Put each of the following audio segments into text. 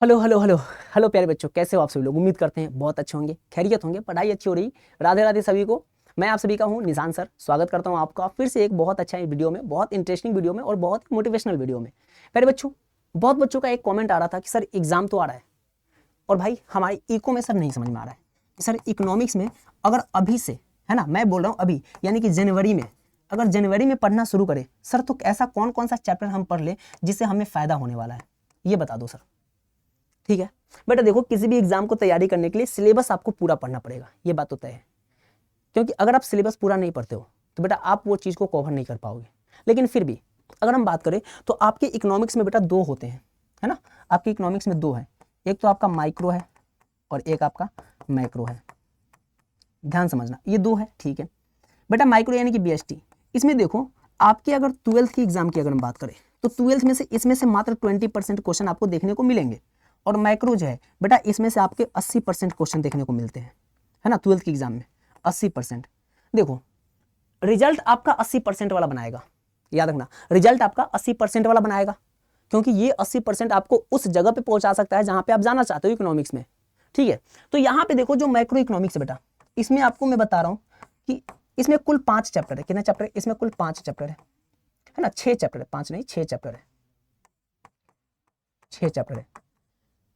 Hello hello hello hello प्यारे बच्चों, कैसे हो आप सभी लोग। उम्मीद करते हैं बहुत अच्छे होंगे, खैरियत होंगे, पढ़ाई अच्छी हो रही। राधे राधे सभी को। मैं आप सभी का हूँ निशान सर। स्वागत करता हूँ आपका फिर से एक बहुत अच्छा वीडियो में, बहुत इंटरेस्टिंग वीडियो में और बहुत मोटिवेशनल वीडियो में। प्यारे बच्चों, बहुत बच्चों का एक कॉमेंट आ रहा था कि सर एग्जाम तो आ रहा है और भाई हमारे इको में सर नहीं समझ में आ रहा है कि सर इकोनॉमिक्स में अगर अभी से, है ना, मैं बोल रहा हूँ अभी यानी कि जनवरी में, अगर जनवरी में पढ़ना शुरू करें सर तो ऐसा कौन कौन सा चैप्टर हम पढ़ लें जिससे हमें फायदा होने वाला है, ये बता दो सर। ठीक है बेटा, देखो किसी भी एग्जाम को तैयारी करने के लिए सिलेबस आपको पूरा पढ़ना पड़ेगा, ये बात तो तय है। क्योंकि अगर आप सिलेबस पूरा नहीं पढ़ते हो तो बेटा आप वो चीज़ को कवर नहीं कर पाओगे। लेकिन फिर भी अगर हम बात करें तो आपके इकोनॉमिक्स में बेटा दो होते हैं, है ना। आपके इकोनॉमिक्स में दो है, एक तो आपका माइक्रो है और एक आपका मैक्रो है। ध्यान समझना, ये दो है, ठीक है बेटा। माइक्रो यानी कि बीएसटी। इसमें देखो आपके अगर 12th की एग्जाम की अगर हम बात करें तो 12th में से इसमें से मात्र 20% क्वेश्चन आपको देखने को मिलेंगे। और माइक्रो जो है बेटा इसमें से आपके 80% क्वेश्चन देखने को मिलते हैं, है ना। 12th की एग्जाम में 80%। देखो रिजल्ट आपका 80% वाला बनाएगा, याद रखना, रिजल्ट आपका 80% वाला बनाएगा। क्योंकि ये 80% आपको उस जगह पे पहुंचा सकता है जहां पे आप जाना चाहते हो इकोनॉमिक्स में। ठीक है, तो यहाँ पे देखो जो माइक्रो इकोनॉमिक्स है बेटा, इसमें आपको मैं बता रहा हूँ कि इसमें कुल 5 चैप्टर है। कितने चैप्टर है इसमें? कुल 5 चैप्टर है ना। 6 चैप्टर है, 5 नहीं 6 चैप्टर है, 6 चैप्टर है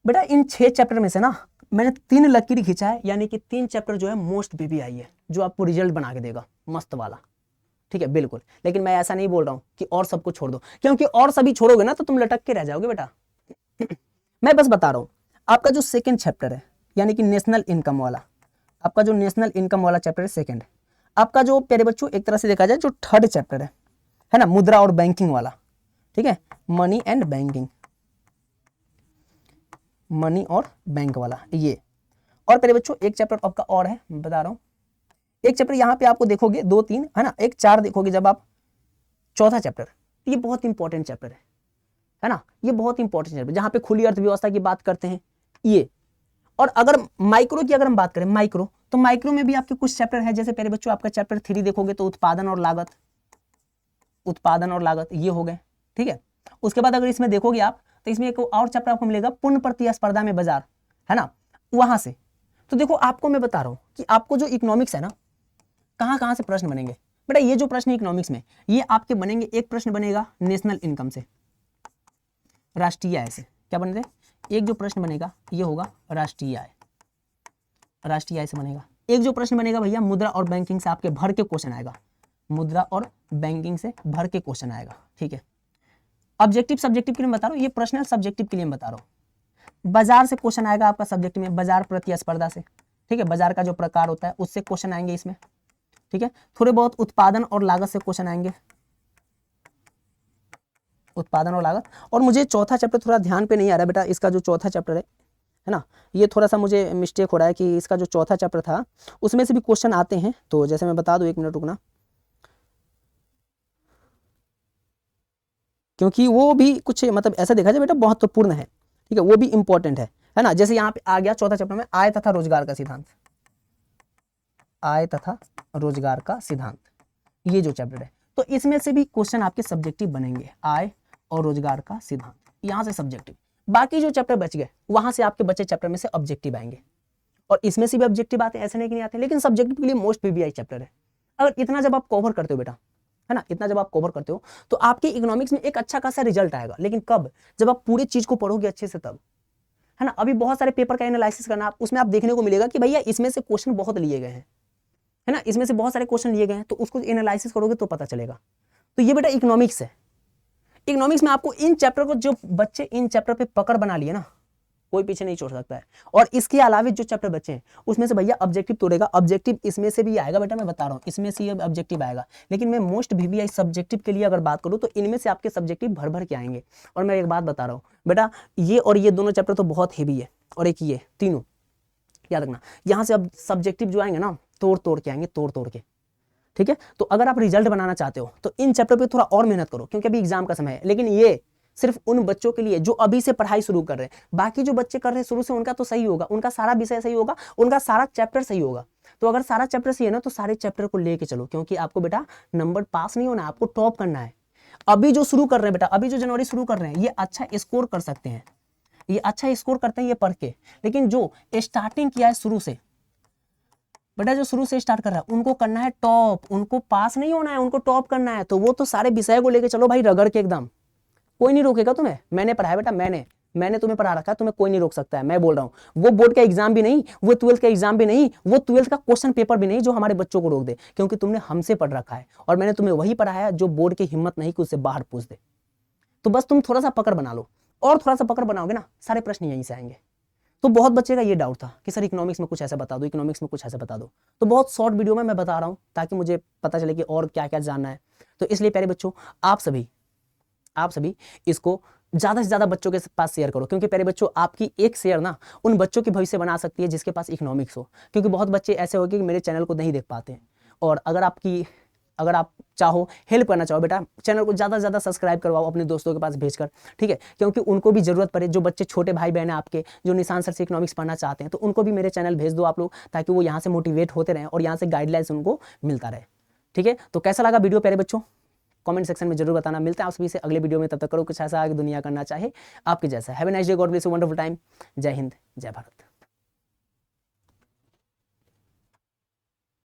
बेटा। इन 6 चैप्टर में से ना मैंने 3 लकीर खींचा है, यानी कि 3 चैप्टर जो है मोस्ट बीबीआई है, जो आपको रिजल्ट बना के देगा मस्त वाला। ठीक है बिल्कुल, लेकिन मैं ऐसा नहीं बोल रहा हूँ कि और सबको छोड़ दो, क्योंकि और सभी छोड़ोगे ना तो तुम लटक के रह जाओगे बेटा। मैं बस बता रहा हूँ आपका जो सेकंड चैप्टर है यानी कि नेशनल इनकम वाला, आपका जो नेशनल इनकम वाला चैप्टर है सेकंड। आपका जो प्यारे बच्चों एक तरह से देखा जाए जो थर्ड चैप्टर है ना, मुद्रा और बैंकिंग वाला। ठीक है, मनी एंड बैंकिंग, मनी और बैंक वाला ये। और प्यारे बच्चों एक चैप्टर आपका और है, मैं बता रहा हूँ। एक चैप्टर यहाँ पे आपको देखोगे 2 3 है ना, एक 4 देखोगे जब आप। चौथा चैप्टर, ये बहुत इंपॉर्टेंट चैप्टर है ना, ये बहुत इंपॉर्टेंट चैप्टर जहाँ पे खुली अर्थव्यवस्था की बात करते हैं ये। और अगर माइक्रो की अगर हम बात करें, माइक्रो तो माइक्रो में भी आपके कुछ चैप्टर है, जैसे पहले बच्चों आपका चैप्टर 3 देखोगे तो उत्पादन और लागत, उत्पादन और लागत ये हो गए। ठीक है, उसके बाद अगर इसमें देखोगे आप तो इसमें एक और चैप्टर आपको मिलेगा पूर्ण प्रतिस्पर्धा में बाजार, है ना, वहां से। तो देखो आपको मैं बता रहा हूं कि आपको जो इकोनॉमिक्स है ना, कहां कहां से प्रश्न बनेंगे बेटा। ये जो प्रश्न इकोनॉमिक्स में ये आपके बनेंगे, एक प्रश्न बनेगा नेशनल इनकम से, राष्ट्रीय आय से। क्या बन रहे, एक जो प्रश्न बनेगा ये होगा राष्ट्रीय आय, राष्ट्रीय आय से बनेगा। एक जो प्रश्न बनेगा भैया मुद्रा और बैंकिंग से, आपके भर के क्वेश्चन आएगा, मुद्रा और बैंकिंग से भर के क्वेश्चन आएगा। ठीक है, ऑब्जेक्टिव सब्जेक्टिव के लिए बता रहा हूँ, ये पर्सनल सब्जेक्टिव के लिए बता रहा हूँ। बाजार से क्वेश्चन आएगा आपका सब्जेक्ट में, बाजार प्रतिस्पर्धा से। ठीक है, बाजार का जो प्रकार होता है उससे क्वेश्चन आएंगे इसमें। ठीक है, थोड़े बहुत उत्पादन और लागत से क्वेश्चन आएंगे, उत्पादन और लागत। और मुझे चौथा चैप्टर थोड़ा ध्यान पे नहीं आ रहा बेटा, इसका जो चौथा चैप्टर है ना, ये थोड़ा सा मुझे मिस्टेक हो रहा है कि इसका जो चौथा चैप्टर था उसमें से भी क्वेश्चन आते हैं। तो जैसे मैं बता दूं, 1 मिनट रुकना, क्योंकि वो भी कुछ मतलब ऐसा देखा जाए बेटा महत्वपूर्ण है। ठीक है, वो भी इंपॉर्टेंट है ना। जैसे यहाँ पे आ गया चौथा चैप्टर में आय तथा रोजगार का सिद्धांत, आय तथा रोजगार का सिद्धांत, ये जो चैप्टर है तो इसमें से भी क्वेश्चन आपके सब्जेक्टिव बनेंगे, आय और रोजगार का सिद्धांत, यहाँ से सब्जेक्टिव। बाकी जो चैप्टर बच गए वहां से आपके बचे चैप्टर में से ऑब्जेक्टिव आएंगे, और इसमें से भी ऑब्जेक्टिव आते हैं, ऐसे नहीं कि नहीं आते, लेकिन सब्जेक्टिव के लिए मोस्ट पीबीआई चैप्टर है। अगर इतना जब आप कवर करते हो बेटा, है ना, इतना जब आप कवर करते हो तो आपके इकोनॉमिक्स में एक अच्छा खासा रिजल्ट आएगा। लेकिन कब? जब आप पूरी चीज को पढ़ोगे अच्छे से तब, है ना। अभी बहुत सारे पेपर का एनालिसिस करना, उसमें आप देखने को मिलेगा कि भैया इसमें से क्वेश्चन बहुत लिए गए हैं, है ना, इसमें से बहुत सारे क्वेश्चन लिए गए हैं, तो उसको एनालिसिस करोगे तो पता चलेगा। तो ये बेटा इकोनॉमिक्स है। इकोनॉमिक्स में आपको इन चैप्टर को, जो बच्चे इन चैप्टर पे पकड़ बना लिए ना, कोई पीछे नहीं छोड़ सकता है। और इसके अलावा जो चैप्टर बचे हैं उसमें से भैया ऑब्जेक्टिव तोड़ेगा, ऑब्जेक्टिव इसमें से भी आएगा बेटा, मैं बता रहा हूँ इसमें से ऑब्जेक्टिव आएगा। लेकिन मैं मोस्ट वीवीआई सब्जेक्टिव के लिए अगर बात करूँ तो इनमें से आपके सब्जेक्टिव भर भर के आएंगे। और मैं एक बात बता रहा हूँ बेटा, ये और ये दोनों चैप्टर तो बहुत हेवी है, और एक ये तीनों याद रखना, यहाँ से अब सब्जेक्टिव जो आएंगे ना तोड़ तोड़ के आएंगे, तोड़ तोड़ के। ठीक है, तो अगर आप रिजल्ट बनाना चाहते हो तो इन चैप्टर पे थोड़ा और मेहनत करो, क्योंकि अभी एग्जाम का समय है। लेकिन ये सिर्फ उन बच्चों के लिए जो अभी से पढ़ाई शुरू कर रहे हैं। बाकी जो बच्चे कर रहे हैं शुरू से, उनका तो सही होगा, उनका सारा विषय सही होगा, उनका सारा चैप्टर सही होगा। तो अगर सारा चैप्टर सही है ना तो सारे चैप्टर को लेके चलो, क्योंकि आपको बेटा नंबर पास नहीं होना, आपको टॉप करना है। अभी जो शुरू कर रहे हैं बेटा, अभी जो जनवरी शुरू कर रहे हैं ये अच्छा स्कोर कर सकते हैं, ये अच्छा स्कोर करते हैं ये पढ़ के, लेकिन जो स्टार्टिंग किया है शुरू से, बेटा जो शुरू से स्टार्ट कर रहा है उनको करना है टॉप, उनको पास नहीं होना है, उनको टॉप करना है। तो वो तो सारे विषय को लेके चलो भाई रगड़ के एकदम, कोई नहीं रोकेगा तुम्हें। मैंने पढ़ाया बेटा, मैंने तुम्हें पढ़ा रखा है, तुम्हें कोई नहीं रोक सकता है। मैं बोल रहा हूँ वो बोर्ड का एग्जाम भी नहीं, वो 12th का एग्जाम भी नहीं, वो 12th का क्वेश्चन पेपर भी नहीं जो हमारे बच्चों को रोक दे, क्योंकि तुमने हमसे पढ़ रखा है और मैंने तुम्हें वही पढ़ाया जो बोर्ड की हिम्मत नहीं कि उससे बाहर पूछ दे। तो बस तुम थोड़ा सा पकड़ बना लो, और थोड़ा सा पकड़ बनाओगे ना, सारे प्रश्न यहीं से आएंगे। तो बहुत बच्चे का ये डाउट था कि सर इकोनॉमिक्स में कुछ ऐसा बता दो, इकोनॉमिक्स में कुछ ऐसा बता दो। तो बहुत शॉर्ट वीडियो में मैं बता रहा हूँ ताकि मुझे पता चले कि और क्या क्या जानना है। तो इसलिए प्यारे बच्चों, आप सभी इसको ज्यादा से ज्यादा बच्चों के पास शेयर करो, क्योंकि प्यारे बच्चों आपकी एक शेयर ना उन बच्चों की भविष्य बना सकती है जिसके पास इकोनॉमिक्स हो। क्योंकि बहुत बच्चे ऐसे हो कि मेरे चैनल को नहीं देख पाते हैं, और अगर आप चाहो हेल्प करना चाहो बेटा, चैनल को ज़्यादा से ज़्यादा सब्सक्राइब करवाओ अपने दोस्तों के पास भेजकर, ठीक है, क्योंकि उनको भी जरूरत पड़े। जो बच्चे छोटे भाई बहन हैं आपके जो निशान सर से इकोनॉमिक्स पढ़ना चाहते हैं, तो उनको भी मेरे चैनल भेज दो आप लोग, ताकि वो यहाँ से मोटिवेट होते रहें और यहाँ से गाइडलाइंस उनको मिलता रहे, ठीक है। तो कैसा लगा वीडियो प्यारे बच्चों, कमेंट सेक्शन में जरूर बताना। मिलते हैं आप सभी से अगले वीडियो में, तब तक करो कुछ ऐसा आगे दुनिया करना चाहे आपके जैसा। Have a nice day, God bless you, wonderful time. जय हिंद, जय भारत।